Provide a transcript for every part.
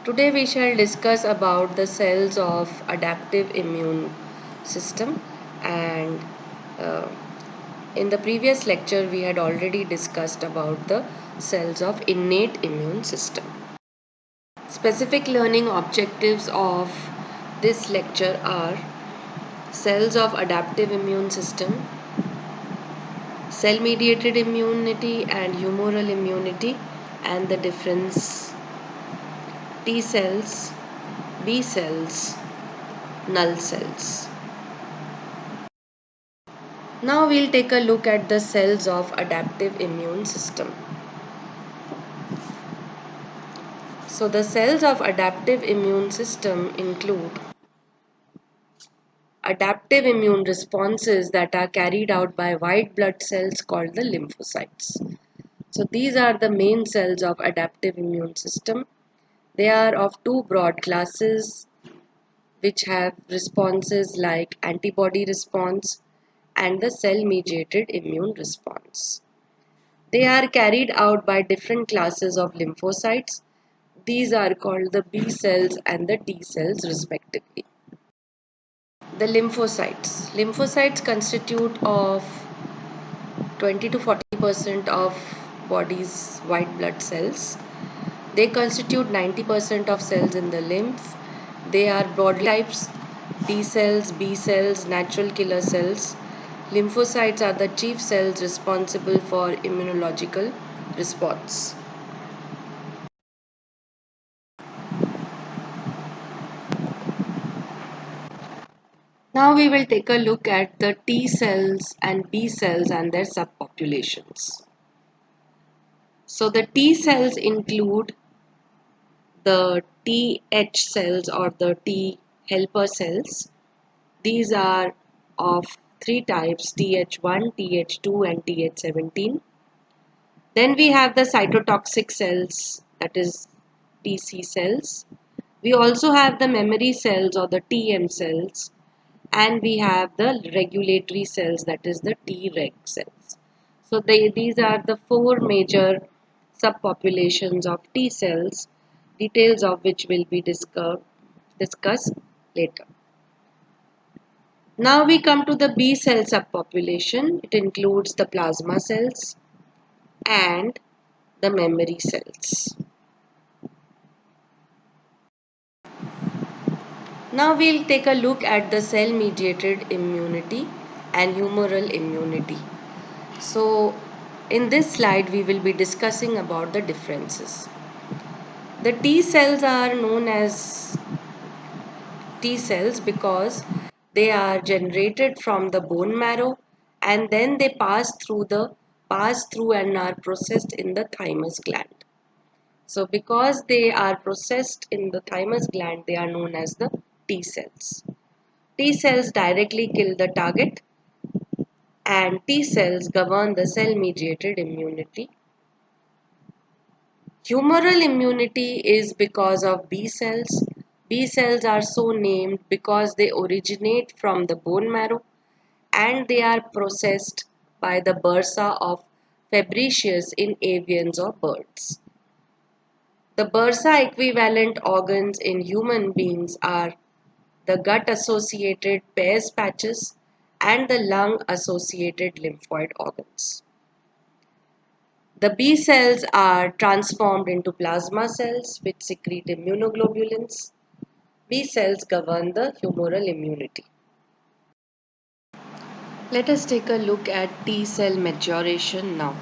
Today we shall discuss about the cells of adaptive immune system, and uh, in the previous lecture we had already discussed about the cells of innate immune system. Specific learning objectives of this lecture are cells of adaptive immune system, cell mediated immunity and humoral immunity, and the difference, T cells, B cells, null cells. Now we'll take a look at the cells of adaptive immune system. So the cells of adaptive immune system include adaptive immune responses that are carried out by white blood cells called the lymphocytes. So these are the main cells of adaptive immune system. They are of two broad classes which have responses like antibody response and the cell-mediated immune response. They are carried out by different classes of lymphocytes. These are called the B cells and the T cells respectively. The lymphocytes. Lymphocytes constitute of 20 to 40% of body's white blood cells. They constitute 90% of cells in the lymph. They are broadly types: T cells, B cells, natural killer cells. Lymphocytes are the chief cells responsible for immunological response. Now we will take a look at the T cells and B cells and their subpopulations. So the T cells include the Th cells or the T helper cells. These are of three types: Th1, Th2 and Th17. Then we have the cytotoxic cells, that is Tc cells. We also have the memory cells or the Tm cells, and we have the regulatory cells, that is the Treg cells. So these are the four major subpopulations of T cells, details of which will be discussed later. Now we come to the B cell subpopulation. It includes the plasma cells and the memory cells. Now we'll take a look at the cell-mediated immunity and humoral immunity. So in this slide we will be discussing about the differences. The T cells are known as T cells because they are generated from the bone marrow and then they pass through and are processed in the thymus gland. So because they are processed in the thymus gland, they are known as the T cells. T cells directly kill the target, and T cells govern the cell mediated immunity. Humoral immunity is because of B cells. B cells are so named because they originate from the bone marrow and they are processed by the bursa of Fabricius in avians or birds. The bursa equivalent organs in human beings are the gut associated Peyer's patches and the lung associated lymphoid organs. The B cells are transformed into plasma cells which secrete immunoglobulins. B cells govern the humoral immunity. Let us take a look at T cell maturation now.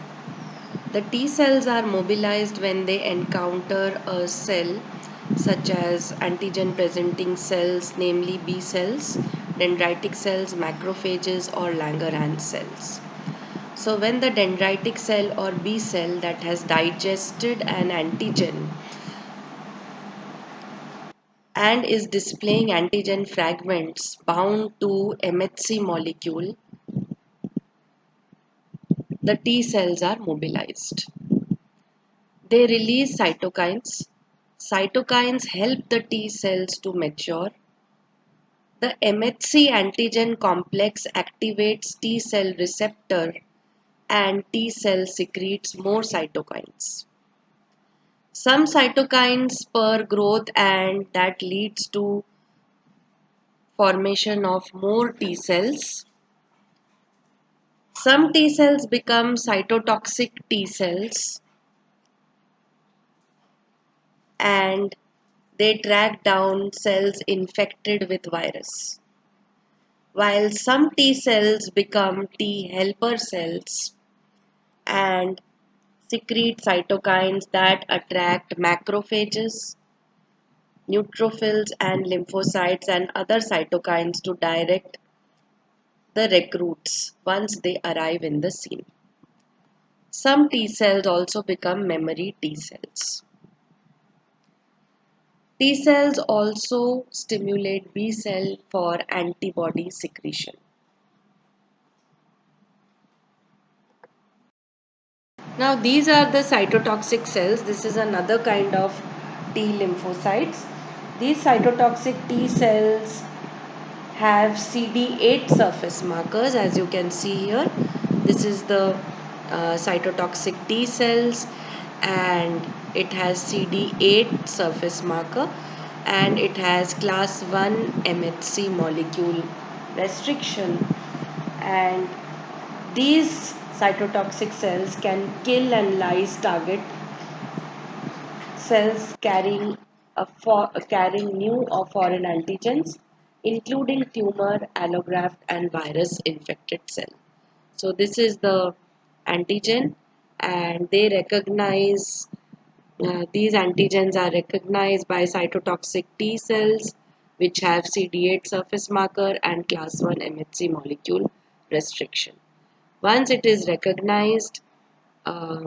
The T cells are mobilized when they encounter a cell such as antigen presenting cells, namely B cells, dendritic cells, macrophages or Langerhans cells. So when the dendritic cell or B cell that has digested an antigen and is displaying antigen fragments bound to MHC molecule, the T cells are mobilized. They release cytokines. Cytokines help the T cells to mature. The MHC antigen complex activates T cell receptor and T cell secretes more cytokines. Some cytokines spur growth and that leads to formation of more T cells. Some T cells become cytotoxic T cells and they track down cells infected with virus. While some T cells become T helper cells and secrete cytokines that attract macrophages, neutrophils, and lymphocytes and other cytokines to direct the recruits once they arrive in the scene. Some T cells also become memory T cells. T cells also stimulate B cell for antibody secretion. Now these are the cytotoxic cells. This is another kind of T lymphocytes. These cytotoxic T cells have CD8 surface markers, as you can see here. This is the cytotoxic T cells and it has CD8 surface marker and it has class 1 MHC molecule restriction, and these cytotoxic cells can kill and lyse target cells carrying new or foreign antigens, including tumor, allograft, and virus-infected cell. So this is the antigen, and they recognize these antigens are recognized by cytotoxic T cells, which have CD8 surface marker and class 1 MHC molecule restriction. Once it is recognized, uh,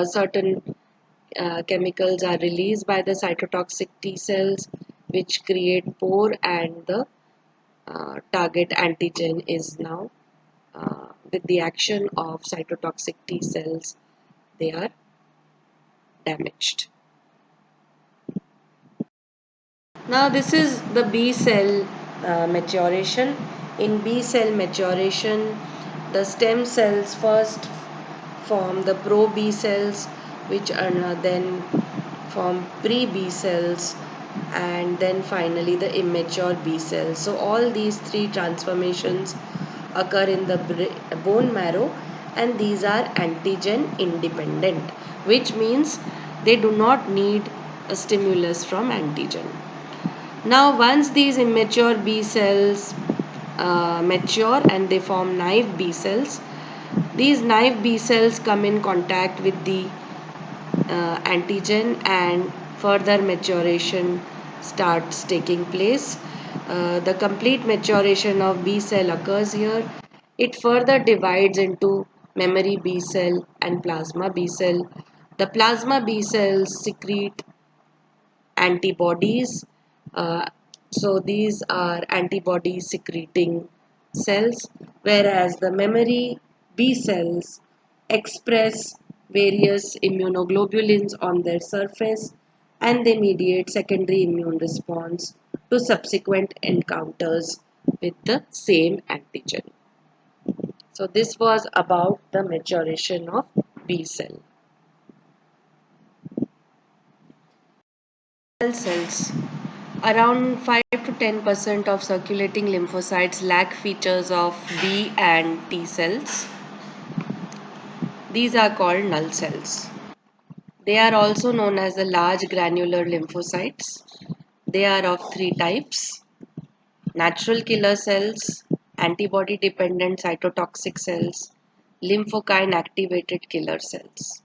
certain chemicals are released by the cytotoxic T cells, which create pore, and the target antigen is now, with the action of cytotoxic T cells, they are damaged. Now this is the B cell maturation. In B cell maturation, the stem cells first form the pro B cells, which are then form pre B cells, and then finally the immature B cells. So all these three transformations occur in the bone marrow, and these are antigen independent, which means they do not need a stimulus from antigen. Now once these immature B cells mature and they form naive B cells, these naive B cells come in contact with the antigen and further maturation starts taking place. The complete maturation of B cell occurs here. It further divides into memory B cell and plasma B cell. The plasma B cells secrete antibodies. Uh, so these are antibody secreting cells, whereas the memory B cells express various immunoglobulins on their surface and they mediate secondary immune response to subsequent encounters with the same antigen. So this was about the maturation of B cell. Cells. Around 5 to 10% of circulating lymphocytes lack features of B and T cells. These are called null cells. They are also known as the large granular lymphocytes. They are of three types: natural killer cells, antibody dependent cytotoxic cells, lymphokine activated killer cells.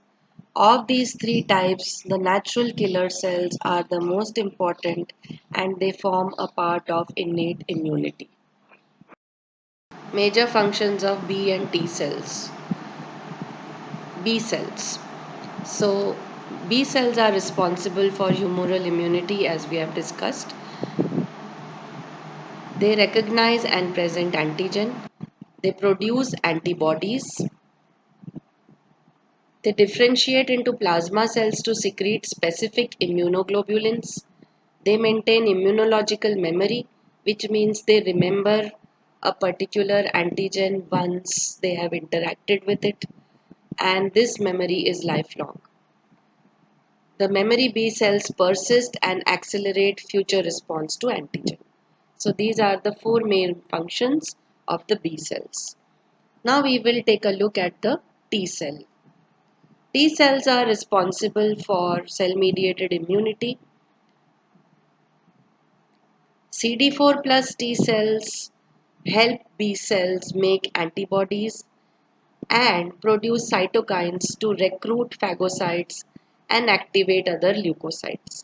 Of these three types, the natural killer cells are the most important and they form a part of innate immunity. Major functions of B and T cells. B cells. So, B cells are responsible for humoral immunity, as we have discussed. They recognize and present antigen. They produce antibodies. They differentiate into plasma cells to secrete specific immunoglobulins. They maintain immunological memory, which means they remember a particular antigen once they have interacted with it, and this memory is lifelong. The memory B cells persist and accelerate future response to antigen. So these are the four main functions of the B cells. Now we will take a look at the T cell. T cells are responsible for cell-mediated immunity. CD4 plus T cells help B cells make antibodies and produce cytokines to recruit phagocytes and activate other leukocytes.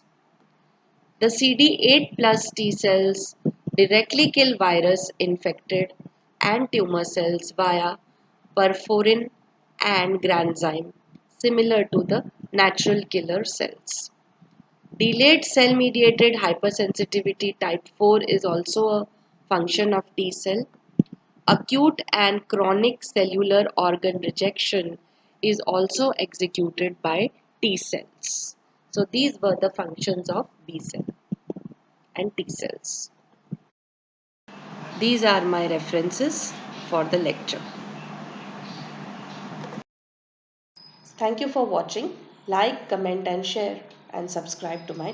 The CD8 plus T cells directly kill virus infected and tumor cells via perforin and granzyme, similar to the natural killer cells. Delayed cell-mediated hypersensitivity type 4 is also a function of T cell. Acute and chronic cellular organ rejection is also executed by T cells. So these were the functions of B cell and T cells. These are my references for the lecture. Thank you for watching. Like, comment and share and subscribe to my channel.